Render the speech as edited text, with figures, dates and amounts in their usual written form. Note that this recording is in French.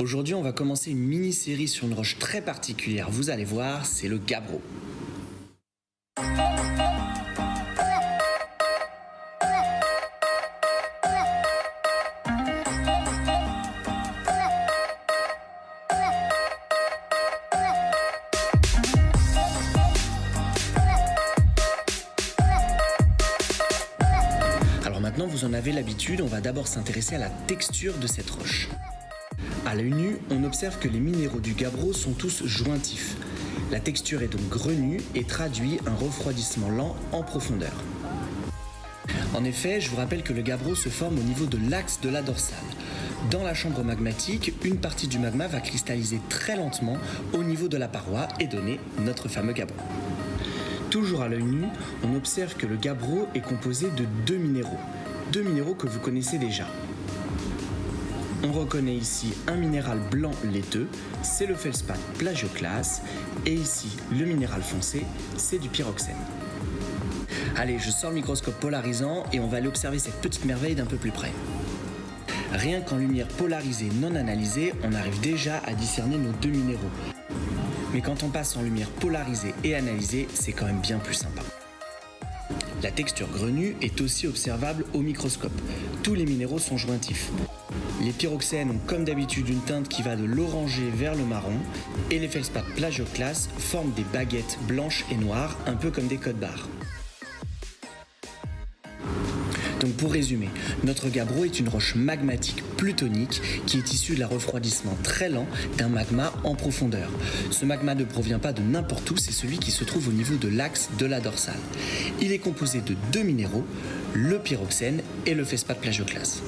Aujourd'hui, on va commencer une mini-série sur une roche très particulière. Vous allez voir, c'est le gabbro. Alors maintenant, vous en avez l'habitude, on va d'abord s'intéresser à la texture de cette roche. À l'œil nu, on observe que les minéraux du gabbro sont tous jointifs. La texture est donc grenue et traduit un refroidissement lent en profondeur. En effet, je vous rappelle que le gabbro se forme au niveau de l'axe de la dorsale. Dans la chambre magmatique, une partie du magma va cristalliser très lentement au niveau de la paroi et donner notre fameux gabbro. Toujours à l'œil nu, on observe que le gabbro est composé de deux minéraux que vous connaissez déjà. On reconnaît ici un minéral blanc laiteux, c'est le feldspath plagioclase, et ici le minéral foncé, c'est du pyroxène. Allez, je sors le microscope polarisant et on va aller observer cette petite merveille d'un peu plus près. Rien qu'en lumière polarisée non analysée, on arrive déjà à discerner nos deux minéraux. Mais quand on passe en lumière polarisée et analysée, c'est quand même bien plus sympa. La texture grenue est aussi observable au microscope. Tous les minéraux sont jointifs. Les pyroxènes ont comme d'habitude une teinte qui va de l'orangé vers le marron et les feldspaths plagioclase forment des baguettes blanches et noires, un peu comme des codes-barres. Donc pour résumer, notre gabbro est une roche magmatique plutonique qui est issue de la refroidissement très lent d'un magma en profondeur. Ce magma ne provient pas de n'importe où, c'est celui qui se trouve au niveau de l'axe de la dorsale. Il est composé de deux minéraux, le pyroxène et le feldspath plagioclase.